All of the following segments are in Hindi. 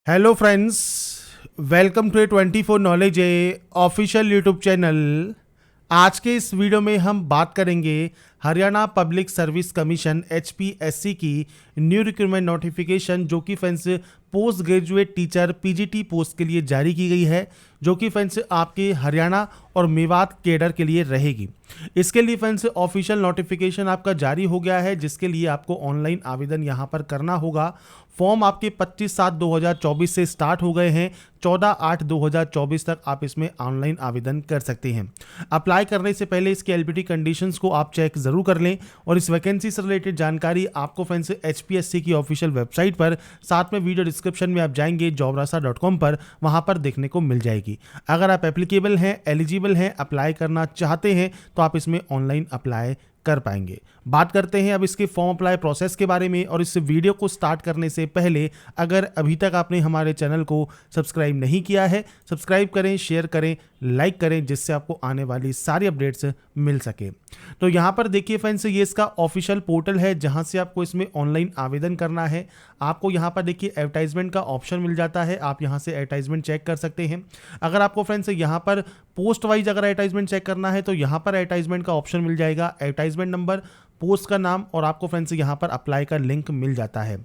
Hello friends, welcome to a 24 knowledge official YouTube channel. आज के इस वीडियो में हम बात करेंगे Haryana public service commission HPSC की न्यू रिक्रूटमेंट नोटिफिकेशन, जो कि friends post graduate teacher PGT post के लिए जारी की गई है, जो कि फ्रेंड्स आपके हरियाणा और मेवात केडर के लिए रहेगी। इसके लिए फ्रेंड्स ऑफिशियल नोटिफिकेशन आपका जारी हो गया है, जिसके लिए आपको ऑनलाइन आवेदन यहां पर करना होगा। फॉर्म आपके 25/7/2024 से स्टार्ट हो गए हैं। 14/8/2024 तक आप इसमें ऑनलाइन आवेदन कर सकते हैं। अप्लाई करने से पहले इसके एलिजिबिलिटी कंडीशंस को आप चेक जरूर कर लें, और इस वैकेंसी से रिलेटेड जानकारी आपको फ्रेंड्स HPSC की ऑफिशियल वेबसाइट पर, साथ में वीडियो डिस्क्रिप्शन में आप जाएंगे jobrasa.com पर, वहां पर देखने को मिल जाएगी। अगर आप एप्लीकेबल हैं, एलिजिबल हैं, अप्लाई करना चाहते हैं, तो आप इसमें ऑनलाइन अप्लाई कर पाएंगे। बात करते हैं अब इसके फॉर्म अप्लाई प्रोसेस के बारे में। और इस वीडियो को स्टार्ट करने से पहले अगर अभी तक आपने हमारे चैनल को सब्सक्राइब नहीं किया है, सब्सक्राइब करें, शेयर करें, लाइक करें, जिससे आपको आने वाली सारी अपडेट्स मिल सके। तो यहाँ पर देखिए फ्रेंड्स, ये इसका ऑफिशियल पोर्टल है, जहाँ से आपको इसमें ऑनलाइन आवेदन करना है। आपको यहाँ पर देखिए एडवर्टाइजमेंट का ऑप्शन मिल जाता है, आप यहाँ से एडवर्टाइजमेंट चेक कर सकते हैं। अगर आपको फ्रेंड्स यहाँ पर पोस्ट वाइज अगर एडवर्टाइजमेंट चेक करना है, तो यहाँ पर एडवर्टाइजमेंट का ऑप्शन मिल जाएगा, एडवर्टाइजमेंट नंबर, पोस्ट का नाम, और आपको फ्रेंड्स यहाँ पर अप्लाई का लिंक मिल जाता है।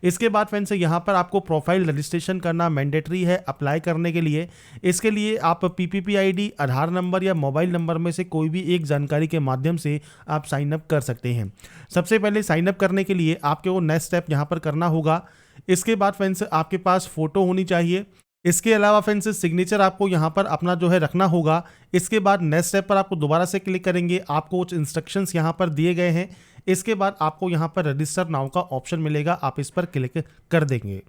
इसके बाद फ्रेंड्स यहाँ पर आपको प्रोफाइल रजिस्ट्रेशन करना मैंडेटरी है अप्लाई करने के लिए। इसके लिए आप PPP ID, आधार नंबर या मोबाइल नंबर में से कोई भी एक जानकारी के माध्यम से आप साइन अप कर सकते हैं। सबसे पहले साइन अप करने के लिए आपको नेक्स्ट स्टेप यहाँ पर करना होगा। इसके बाद फ्रेंड्स आपके पास फोटो होनी चाहिए। इसके अलावा फ्रेंड्स सिग्नेचर आपको यहाँ पर अपना जो है रखना होगा। इसके बाद नेक्स्ट स्टेप पर आपको दोबारा से क्लिक करेंगे, आपको कुछ इंस्ट्रक्शंस यहाँ पर दिए गए हैं। इसके बाद आपको यहाँ पर रजिस्टर नाउ का ऑप्शन मिलेगा, आप इस पर क्लिक कर देंगे।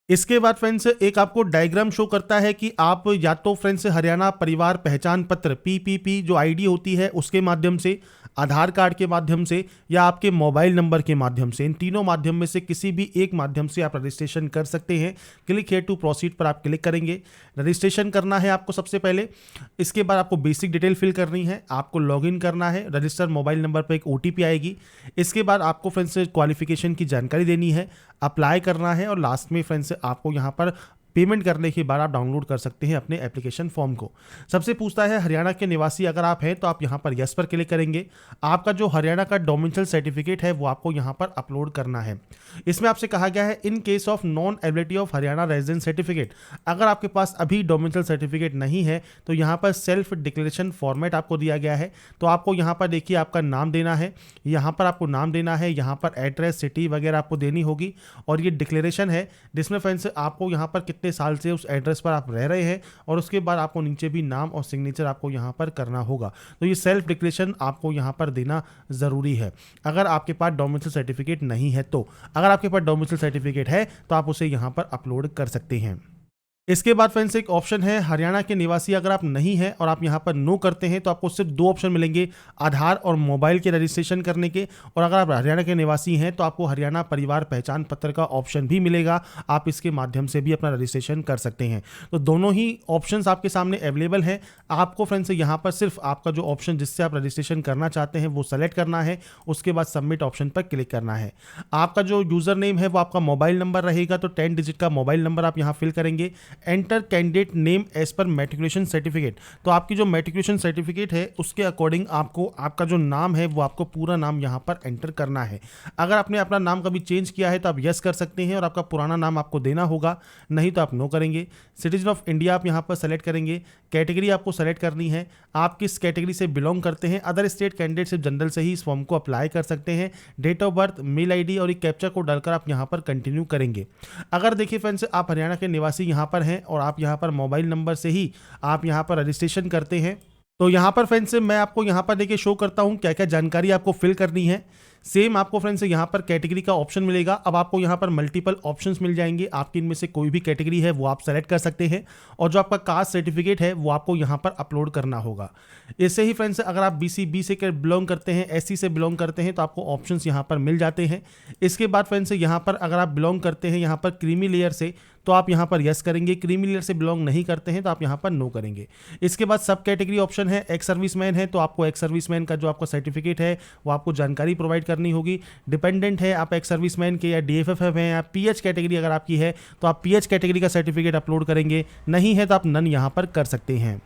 इसके बाद फ्रेंड्स एक आपको डायग्राम शो करता है कि आप या तो फ्रेंड्स हरियाणा परिवार पहचान पत्र PPP जो ID होती है उसके माध्यम से, आधार कार्ड के माध्यम से, या आपके मोबाइल नंबर के माध्यम से, इन तीनों माध्यम में से किसी भी एक माध्यम से आप रजिस्ट्रेशन कर सकते हैं। क्लिक हियर टू प्रोसीड पर आप क्लिक करेंगे। रजिस्ट्रेशन करना है आपको सबसे पहले। इसके बाद आपको बेसिक डिटेल फिल करनी है, आपको लॉगिन करना है। रजिस्टर मोबाइल नंबर पर एक OTP आएगी। इसके बाद आपको फ्रेंड्स क्वालिफिकेशन की जानकारी देनी है, अप्लाई करना है, और लास्ट में फ्रेंड्स आपको यहाँ पर पेमेंट करने के बाद आप डाउनलोड कर सकते हैं अपने एप्लीकेशन फॉर्म को। सबसे पूछता है हरियाणा के निवासी अगर आप हैं, तो आप यहाँ पर यस पर क्लिक करेंगे। आपका जो हरियाणा का डोमिसाइल सर्टिफिकेट है वो आपको यहाँ पर अपलोड करना है। इसमें आपसे कहा गया है in case of non ability of Haryana residence certificate, अगर आपके पास अभी डोमिसाइल सर्टिफिकेट नहीं है, तो यहाँ पर सेल्फ डिक्लेरेशन फॉर्मेट आपको दिया गया है। तो आपको यहाँ पर देखिए आपका नाम देना है, यहाँ पर आपको नाम देना है, यहाँ पर एड्रेस, सिटी वगैरह आपको देनी होगी। और ये डिक्लेरेशन है जिसमें फ्रेंड्स आपको यहाँ पर कितने साल से उस एड्रेस पर आप रह रहे हैं, और उसके बाद आपको नीचे भी नाम और सिग्नेचर आपको यहाँ पर करना होगा। तो ये सेल्फ डिक्लेरेशन आपको यहाँ पर देना ज़रूरी है अगर आपके पास डोमिसाइल सर्टिफिकेट नहीं है। तो अगर आपके पास डोमिसाइल सर्टिफिकेट है तो आप उसे यहाँ पर अपलोड कर सकते हैं। इसके बाद फ्रेंड्स एक ऑप्शन है हरियाणा के निवासी अगर आप नहीं हैं और आप यहाँ पर नो करते हैं, तो आपको सिर्फ 2 ऑप्शन मिलेंगे, आधार और मोबाइल के रजिस्ट्रेशन करने के। और अगर आप हरियाणा के निवासी हैं तो आपको हरियाणा परिवार पहचान पत्र का ऑप्शन भी मिलेगा, आप इसके माध्यम से भी अपना रजिस्ट्रेशन कर सकते हैं। तो दोनों ही ऑप्शंस आपके सामने अवेलेबल हैं। आपको फ्रेंड्स यहाँ पर सिर्फ आपका जो ऑप्शन जिससे आप रजिस्ट्रेशन करना चाहते हैं वो सेलेक्ट करना है, उसके बाद सबमिट ऑप्शन पर क्लिक करना है। आपका जो यूज़र नेम है वो आपका मोबाइल नंबर रहेगा, तो 10 डिजिट का मोबाइल नंबर आप यहाँ फिल करेंगे। Enter candidate name as per matriculation certificate, तो आपकी जो मैट्रिकुलेशन सर्टिफिकेट है उसके अकॉर्डिंग आपको आपका जो नाम है वो आपको पूरा नाम यहाँ पर एंटर करना है। अगर आपने अपना नाम कभी चेंज किया है तो आप यस कर सकते हैं और आपका पुराना नाम आपको देना होगा, नहीं तो आप नो करेंगे। सिटीजन ऑफ इंडिया आप यहाँ पर सेलेक्ट करेंगे। कैटेगरी आपको सेलेक्ट करनी है, आप किस कैटेगरी से बिलोंग करते हैं। अदर स्टेट कैंडिडेट सिर्फ जनरल से ही इस फॉर्म को अप्लाई कर सकते हैं। Date of birth, mail ID और एक कैप्चा को डालकर आप यहाँ पर कंटिन्यू करेंगे। अगर देखिए फ्रेंड्स आप हरियाणा के निवासी यहाँ पर हैं और आप यहाँ पर मोबाइल नंबर से ही आप यहाँ पर रजिस्ट्रेशन करते हैं, तो यहाँ पर फ्रेंड्स मैं आपको यहाँ पर देखिए शो करता हूँ क्या क्या जानकारी आपको फिल करनी है। सेम आपको फ्रेंड्स यहाँ पर कैटेगरी का ऑप्शन मिलेगा। अब आपको यहाँ पर मल्टीपल ऑप्शंस मिल जाएंगे, आपकी इनमें से कोई भी कैटेगरी है वो आप सेलेक्ट कर सकते हैं। और जो आपका कास्ट सर्टिफिकेट है वो आपको यहाँ पर अपलोड करना होगा। इससे ही फ्रेंड्स अगर आप BC से बिलोंग करते हैं, SC से बिलोंग करते हैं, तो आपको ऑप्शंस यहाँ पर मिल जाते हैं। इसके बाद फ्रेंड्स यहाँ पर अगर आप बिलोंग करते हैं यहाँ पर क्रीमी लेयर से, तो आप यहाँ पर यस करेंगे। क्रीमी लेयर से बिलोंग नहीं करते हैं तो आप यहाँ पर नो करेंगे। इसके बाद सब कैटेगरी ऑप्शन है, एक्स सर्विसमैन है तो आपको एक्स सर्विसमैन का जो आपका सर्टिफिकेट है वो आपको जानकारी प्रोवाइड करनी होगी। डिपेंडेंट है आप एक्स सर्विसमैन के या DFFF हैं या PH कैटेगरी अगर आपकी है तो आप PH कैटेगरी का सर्टिफिकेट अपलोड करेंगे, नहीं है तो आप नन यहाँ पर कर सकते हैं।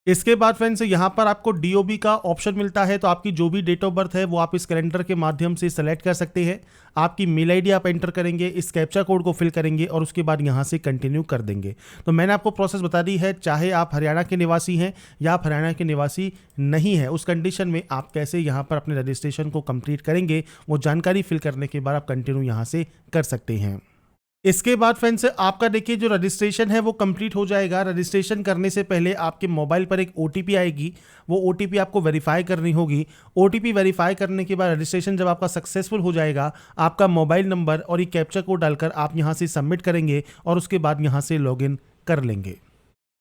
इसके बाद फ्रेंड्स यहाँ पर आपको DOB का ऑप्शन मिलता है, तो आपकी जो भी डेट ऑफ बर्थ है वो आप इस कैलेंडर के माध्यम से सेलेक्ट कर सकते हैं। आपकी मेल आईडी आप एंटर करेंगे, इस कैप्चा कोड को फिल करेंगे और उसके बाद यहाँ से कंटिन्यू कर देंगे। तो मैंने आपको प्रोसेस बता दी है, चाहे आप हरियाणा के निवासी हैं या आप हरियाणा के निवासी नहीं है, उस कंडीशन में आप कैसे यहाँ पर अपने रजिस्ट्रेशन को कंप्लीट करेंगे वो जानकारी फिल करने के बाद आप कंटिन्यू यहाँ से कर सकते हैं। इसके बाद फ्रेंड्स आपका देखिए जो रजिस्ट्रेशन है वो कंप्लीट हो जाएगा। रजिस्ट्रेशन करने से पहले आपके मोबाइल पर एक OTP आएगी, वो OTP आपको वेरीफाई करनी होगी। OTP वेरीफाई करने के बाद रजिस्ट्रेशन जब आपका सक्सेसफुल हो जाएगा, आपका मोबाइल नंबर और ये कैप्चा कोड डालकर आप यहाँ से सबमिट करेंगे और उसके बाद यहाँ से लॉगिन कर लेंगे।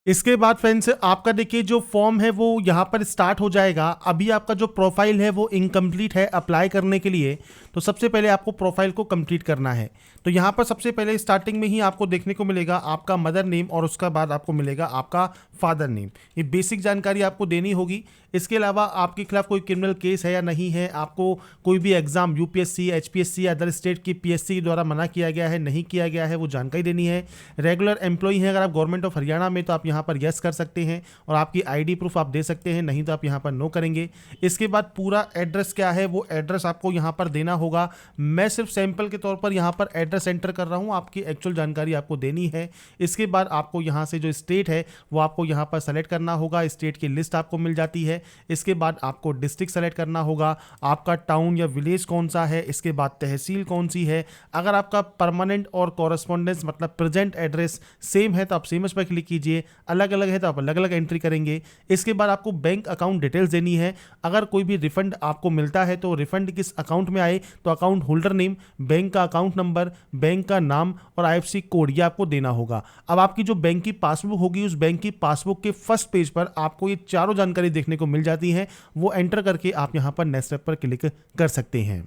इसके बाद फ्रेंड्स आपका देखिए जो फॉर्म है वो यहाँ पर स्टार्ट हो जाएगा। अभी आपका जो प्रोफाइल है वो इनकम्प्लीट है अप्लाई करने के लिए, तो सबसे पहले आपको प्रोफाइल को कंप्लीट करना है। तो यहाँ पर सबसे पहले स्टार्टिंग में ही आपको देखने को मिलेगा आपका मदर नेम और उसका बाद आपको मिलेगा आपका फादर नेम। ये बेसिक जानकारी आपको देनी होगी। इसके अलावा आपके खिलाफ कोई क्रिमिनल केस है या नहीं है, आपको कोई भी एग्जाम UPSC HPSC या अदर स्टेट की PSC द्वारा मना किया गया है नहीं किया गया है वो जानकारी देनी है। रेगुलर एम्प्लॉई है अगर आप गवर्नमेंट ऑफ हरियाणा में तो आप यहाँ पर यस कर सकते हैं और आपकी ID प्रूफ आप दे सकते हैं, नहीं तो आप यहाँ पर नो करेंगे। इसके बाद पूरा एड्रेस क्या है वो एड्रेस आपको यहाँ पर देना होगा। मैं सिर्फ सैंपल के तौर पर यहाँ पर एड्रेस एंटर कर रहा हूँ, आपकी एक्चुअल जानकारी आपको देनी है। इसके बाद आपको यहाँ से जो स्टेट है वो आपको यहाँ पर सेलेक्ट करना होगा, स्टेट की लिस्ट आपको मिल जाती है। इसके बाद आपको डिस्ट्रिक्ट सेलेक्ट करना होगा, आपका टाउन या विलेज कौन सा है, इसके बाद तहसील कौन सी है। अगर आपका परमानेंट और कॉरेस्पॉन्डेंस मतलब प्रेजेंट एड्रेस सेम है तो आप सेम पर क्लिक कीजिए, अलग अलग है तो आप अलग अलग एंट्री करेंगे। इसके बाद आपको बैंक अकाउंट डिटेल्स देनी है। अगर कोई भी रिफंड आपको मिलता है तो रिफंड किस अकाउंट में आए तो अकाउंट होल्डर नेम, बैंक का अकाउंट नंबर, बैंक का नाम और IFSC कोड ये आपको देना होगा। अब आपकी जो बैंक की पासबुक होगी उस बैंक की पासबुक के फर्स्ट पेज पर आपको ये चारों जानकारी देखने को मिल जाती है, वो एंटर करके आप यहां पर नेक्स्ट स्टेप पर क्लिक कर सकते हैं।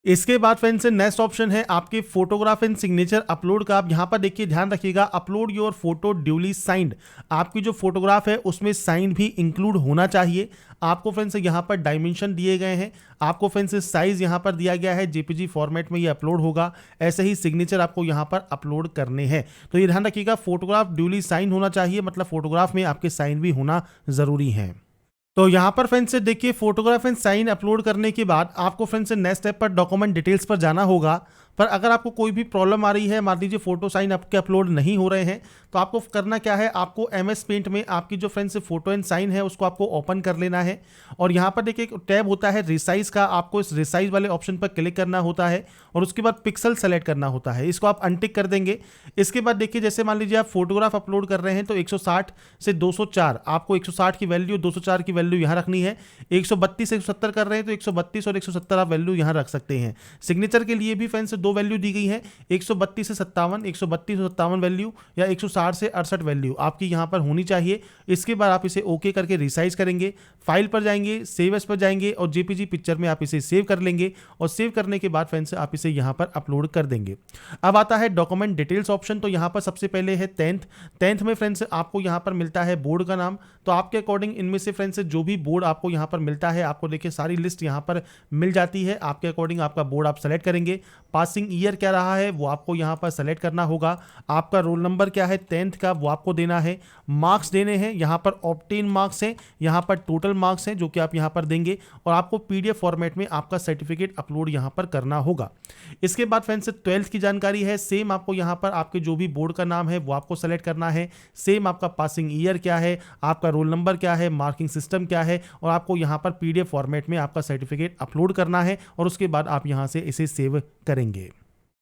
इसके बाद फ्रेंड्स नेक्स्ट ऑप्शन है आपके फोटोग्राफ एंड सिग्नेचर अपलोड का। आप यहां पर देखिए ध्यान रखिएगा, upload your photo duly signed. आपकी जो फोटोग्राफ है उसमें साइन भी इंक्लूड होना चाहिए। आपको फ्रेंड्स यहां पर डायमेंशन दिए गए हैं, आपको फ्रेंड्स साइज यहां पर दिया गया है, JPG फॉर्मेट में ये अपलोड होगा। ऐसे ही सिग्नेचर आपको यहां पर अपलोड करने हैं। तो ये ध्यान रखिएगा फोटोग्राफ ड्यूली साइन होना चाहिए, मतलब फोटोग्राफ में आपके साइन भी होना जरूरी है। तो यहाँ पर फ्रेंड्स से देखिए फोटोग्राफ एंड साइन अपलोड करने के बाद आपको फ्रेंड्स से नेक्स्ट स्टेप पर डॉक्यूमेंट डिटेल्स पर जाना होगा। पर अगर आपको कोई भी प्रॉब्लम आ रही है, मान लीजिए फोटो साइन आपके अपलोड नहीं हो रहे हैं, तो आपको करना क्या है, आपको MS पेंट में आपकी जो फ्रेंड्स फोटो एंड साइन है उसको आपको ओपन कर लेना है और यहाँ पर देखिए एक टैब होता है रिसाइज का, आपको इस रिसाइज वाले ऑप्शन पर क्लिक करना होता है और उसके बाद पिक्सल सेलेक्ट करना होता है, इसको आप अनटिक कर देंगे। इसके बाद देखिए जैसे मान लीजिए आप फोटोग्राफ अपलोड कर रहे हैं तो 160 से 204, आपको 160 की वैल्यू 204 की वैल्यू यहाँ रखनी है। 132 से 170 कर रहे हैं तो 132 और 170 आप वैल्यू यहाँ रख सकते हैं। सिग्नेचर के लिए भी फ्रेंड्स दो वैल्यू दी गई है, 132 से 57, 132 से 57 वैल्यू या 160 से 68 वैल्यू आपकी यहाँ पर होनी चाहिए। इसके बाद आप इसे ओके करके रिसाइज करेंगे, फाइल पर जाएंगे, सेव एज पर जाएंगे और JPG पिक्चर में आप इसे सेव कर लेंगे और सेव करने के बाद फ्रेंड्स आप इसे यहाँ पर अपलोड कर देंगे। अब आता है डॉक्यूमेंट डिटेल्स ऑप्शन। तो यहाँ पर सबसे पहले है 10th में फ्रेंड्स आपको यहाँ पर मिलता है बोर्ड का नाम। तो आपके अकॉर्डिंग इनमें से फ्रेंड्स जो भी बोर्ड आपको यहाँ पर मिलता है, आपको देखिए सारी लिस्ट यहाँ पर मिल जाती है, आपके अकॉर्डिंग आपका बोर्ड आप सेलेक्ट करेंगे। पासिंग ईयर क्या रहा है वो आपको यहाँ पर सेलेक्ट करना होगा। आपका रोल नंबर क्या है 10th का वो आपको देना है। मार्क्स देने हैं, यहाँ पर ऑब्टेन मार्क्स हैं, यहाँ पर टोटल मार्क्स हैं जो कि आप यहाँ पर देंगे और आपको PDF फॉर्मेट में आपका सर्टिफिकेट अपलोड यहाँ पर करना होगा। इसके बाद फ्रेंड्स 12th की जानकारी है, सेम आपको यहाँ पर आपके जो भी बोर्ड का नाम है वो आपको सेलेक्ट करना है। सेम आपका पासिंग ईयर क्या है, आपका रोल नंबर क्या है, मार्किंग सिस्टम क्या है और आपको यहाँ पर PDF फॉर्मेट में आपका सर्टिफिकेट अपलोड करना है और उसके बाद आप यहाँ से इसे सेव करेंगे।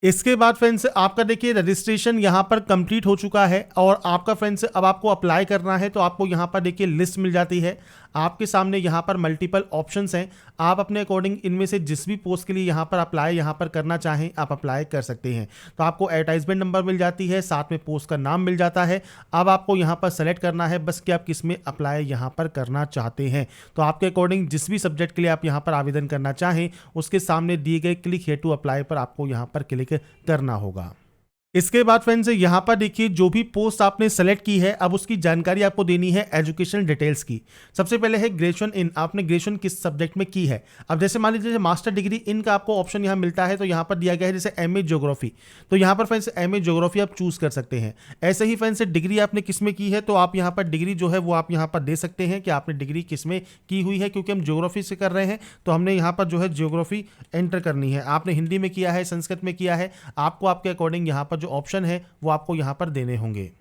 इसके बाद फ्रेंड्स आपका देखिए रजिस्ट्रेशन यहाँ पर कंप्लीट हो चुका है और आपका फ्रेंड्स अब आपको अप्लाई करना है। तो आपको यहाँ पर देखिए लिस्ट मिल जाती है, आपके सामने यहाँ पर मल्टीपल ऑप्शंस हैं, आप अपने अकॉर्डिंग इनमें से जिस भी पोस्ट के लिए यहाँ पर अप्लाई यहाँ पर करना चाहें आप अप्लाई कर सकते हैं। तो आपको एडवर्टाइजमेंट नंबर मिल जाती है, साथ में पोस्ट का नाम मिल जाता है। अब आपको यहाँ पर सेलेक्ट करना है बस कि आप किस में अप्लाई यहाँ पर करना चाहते हैं। तो आपके अकॉर्डिंग जिस भी सब्जेक्ट के लिए आप यहाँ पर आवेदन करना चाहें उसके सामने दिए गए क्लिक हियर टू अप्लाई पर आपको यहाँ पर क्लिक करना होगा। इसके बाद फ्रेंड्स यहाँ पर देखिए जो भी पोस्ट आपने सेलेक्ट की है, अब उसकी जानकारी आपको देनी है एजुकेशनल डिटेल्स की। सबसे पहले है ग्रेजुएशन इन, आपने ग्रेजुएशन किस सब्जेक्ट में की है। अब जैसे मान लीजिए मास्टर डिग्री इन का आपको ऑप्शन यहाँ मिलता है, तो यहाँ पर दिया गया है जैसे एमए ज्योग्राफी, तो यहाँ पर फ्रेंड्स एमए ज्योग्राफी आप चूज कर सकते हैं। ऐसे ही फ्रेंड्स डिग्री आपने किस में की है, तो आप यहाँ पर डिग्री जो है वो आप यहाँ पर दे सकते हैं कि आपने डिग्री किस में की हुई है। क्योंकि हम ज्योग्राफी से कर रहे हैं तो हमने यहाँ पर जो है ज्योग्राफी एंटर करनी है। आपने हिंदी में किया है, संस्कृत में किया है, आपको आपके अकॉर्डिंग यहाँ पर जो ऑप्शन है वो आपको यहाँ पर देने होंगे।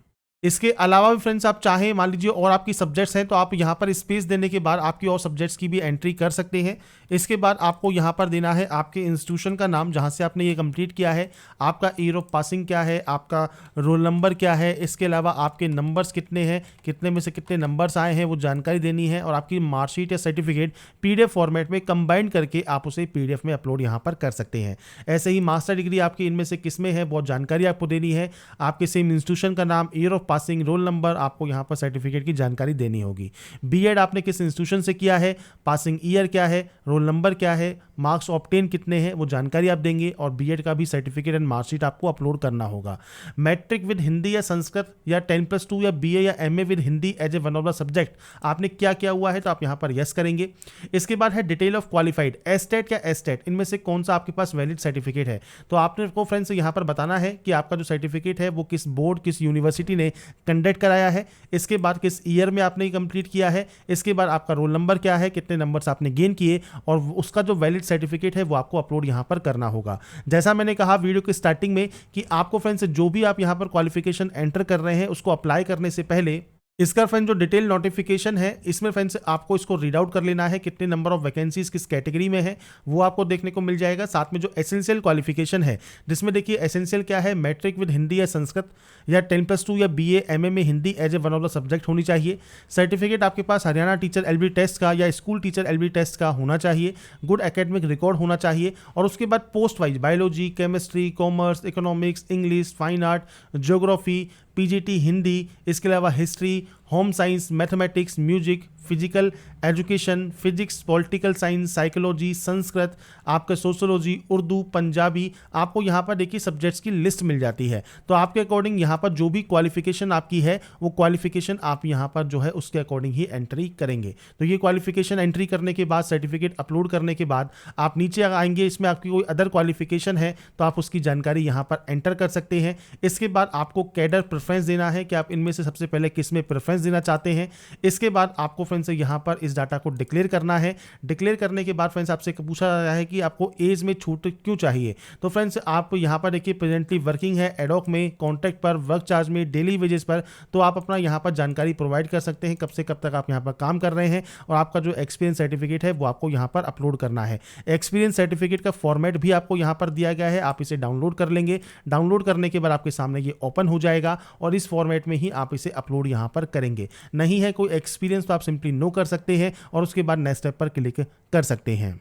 इसके अलावा भी फ्रेंड्स आप चाहें मान लीजिए और आपकी सब्जेक्ट्स हैं तो आप यहाँ पर स्पेस देने के बाद आपकी और सब्जेक्ट्स की भी एंट्री कर सकते हैं। इसके बाद आपको यहाँ पर देना है आपके इंस्टीट्यूशन का नाम जहाँ से आपने ये कंप्लीट किया है, आपका ईयर ऑफ पासिंग क्या है, आपका रोल नंबर क्या है, इसके अलावा आपके नंबर्स कितने हैं, कितने में से कितने नंबर्स आए हैं वो जानकारी देनी है। और आपकी मार्कशीट या सर्टिफिकेट PDF फॉर्मेट में कंबाइंड करके आप उसे PDF में अपलोड यहाँ पर कर सकते हैं। ऐसे ही मास्टर डिग्री आपकी इनमें से किस में है बहुत जानकारी आपको देनी है। आपके सेम इंस्टीट्यूशन का नाम, year of passing, roll number, आपको यहाँ पर सर्टिफिकेट की जानकारी देनी होगी। बीएड आपने किस इंस्टीट्यूशन से किया है, पासिंग ईयर क्या है, रोल नंबर क्या है, मार्क्स ऑब्टेन कितने हैं वो जानकारी आप देंगे। और बीएड का भी सर्टिफिकेट एंड मार्कशीट आपको अपलोड करना होगा। मैट्रिक विद हिंदी या संस्कृत या 10+2 या BA या MA with Hindi as a one of the subject आपने क्या किया हुआ है, तो आप यहाँ पर यस करेंगे। इसके बाद है डिटेल ऑफ क्वालिफाइड, एस्टेट या एस्टेट, इनमें से कौन सा आपके पास वैलिड सर्टिफिकेट है। तो आपने को फ्रेंड्स यहाँ पर बताना है कि आपका जो सर्टिफिकेट है वो किस बोर्ड, किस यूनिवर्सिटी ने कंडक्ट कराया है। इसके बाद किस ईयर में आपने कंप्लीट किया है। इसके बाद आपका रोल नंबर क्या है, कितने नंबर्स आपने गेन किए, और उसका जो वैलिड सर्टिफिकेट है वो आपको अपलोड यहाँ पर करना होगा। जैसा मैंने कहा वीडियो के स्टार्टिंग में कि आपको फ्रेंड्स जो भी आप यहाँ पर क्वालिफिकेशन एंटर कर रहे हैं उसको अप्लाई करने से पहले इसका फ्रेंड जो डिटेल नोटिफिकेशन है इसमें फ्रेंड्स आपको इसको रीड आउट कर लेना है, कितने नंबर ऑफ वैकेंसीज किस कैटेगरी में है वो आपको देखने को मिल जाएगा। साथ में जो एसेंशियल क्वालिफिकेशन है जिसमें देखिए एसेंशियल क्या है, मैट्रिक विद हिंदी या संस्कृत या 10+2 या BA MA में Hindi as a one of the subject होनी चाहिए। सर्टिफिकेट आपके पास हरियाणा टीचर LB टेस्ट का या स्कूल टीचर LB टेस्ट का होना चाहिए। गुड एकेडमिक रिकॉर्ड होना चाहिए। और उसके बाद post wise biology, chemistry, commerce, economics, English, fine art, geography, PGT Hindi, इसके अलावा history, home science, mathematics, music, physical education, physics, political science, psychology, Sanskrit, आपका सोशोलॉजी, उर्दू, पंजाबी, आपको यहाँ पर देखिए सब्जेक्ट्स की लिस्ट मिल जाती है। तो आपके अकॉर्डिंग यहाँ पर जो भी क्वालिफिकेशन आपकी है वो क्वालिफिकेशन आप यहाँ पर जो है उसके अकॉर्डिंग ही एंट्री करेंगे। तो ये क्वालिफिकेशन एंट्री करने के बाद, सर्टिफिकेट अपलोड करने के बाद आप नीचे आएंगे, इसमें आपकी कोई अदर क्वालिफिकेशन है तो आप उसकी जानकारी यहाँ पर एंटर कर सकते हैं। इसके बाद आपको कैडर प्रेफरेंस देना है कि आप इनमें से सबसे पहले किस में प्रेफरेंस देना चाहते हैं। इसके बाद आपको फ्रेंड्स यहाँ पर इस डाटा को डिक्लेयर करना है। डिक्लेयर करने के बाद फ्रेंड्स आपसे पूछा जा रहा है कि आपको एज में छूट क्यों चाहिए। तो फ्रेंड्स आप यहाँ पर देखिए प्रेजेंटली वर्किंग है, एडॉक में, कॉन्ट्रैक्ट पर, वर्क चार्ज में, डेली वेजेस पर, तो आप अपना यहाँ पर जानकारी प्रोवाइड कर सकते हैं कब से कब तक आप यहाँ पर काम कर रहे हैं। और आपका जो एक्सपीरियंस सर्टिफिकेट है वो आपको यहाँ पर अपलोड करना है। एक्सपीरियंस सर्टिफिकेट का फॉर्मेट भी आपको यहाँ पर दिया गया है, आप इसे डाउनलोड कर लेंगे। डाउनलोड करने के बाद आपके सामने ये ओपन हो जाएगा और इस फॉर्मेट में ही आप इसे अपलोड यहाँ पर करेंगे। नहीं है कोई एक्सपीरियंस तो आप सिंपली नो कर सकते हैं और उसके बाद नेक्स्ट स्टेप पर क्लिक कर सकते हैं।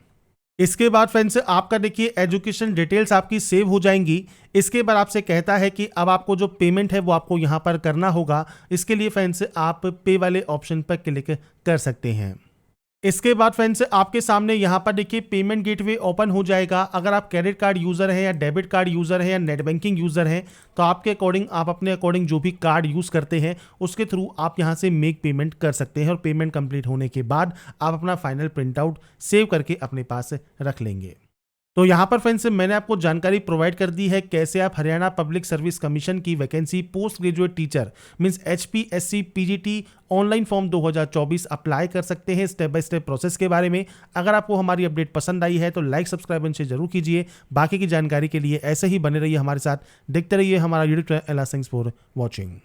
इसके बाद फ्रेंड्स आपका देखिए एजुकेशन डिटेल्स आपकी सेव हो जाएंगी। इसके बाद आपसे कहता है कि अब आपको जो पेमेंट है वो आपको यहाँ पर करना होगा। इसके लिए फ्रेंड्स आप पे वाले ऑप्शन पर क्लिक कर सकते हैं। इसके बाद फ्रेंड्स आपके सामने यहाँ पर देखिए पेमेंट गेटवे ओपन हो जाएगा। अगर आप क्रेडिट कार्ड यूज़र हैं या डेबिट कार्ड यूज़र हैं या नेट बैंकिंग यूज़र हैं तो आपके अकॉर्डिंग आप अपने अकॉर्डिंग जो भी कार्ड यूज़ करते हैं उसके थ्रू आप यहाँ से मेक पेमेंट कर सकते हैं। और पेमेंट कंप्लीट होने के बाद आप अपना फाइनल प्रिंट आउट सेव करके अपने पास रख लेंगे। तो यहाँ पर फ्रेंड्स मैंने आपको जानकारी प्रोवाइड कर दी है कैसे आप हरियाणा पब्लिक सर्विस कमीशन की vacancy post graduate teacher means HPSC PGT online form 2024 apply कर सकते हैं। स्टेप बाय स्टेप प्रोसेस के बारे में अगर आपको हमारी अपडेट पसंद आई है तो लाइक सब्सक्राइब इनसे जरूर कीजिए। बाकी की जानकारी के लिए ऐसे ही बने रहिए हमारे साथ, देखते रहिए हमारा YouTube channel. Thanks for watching.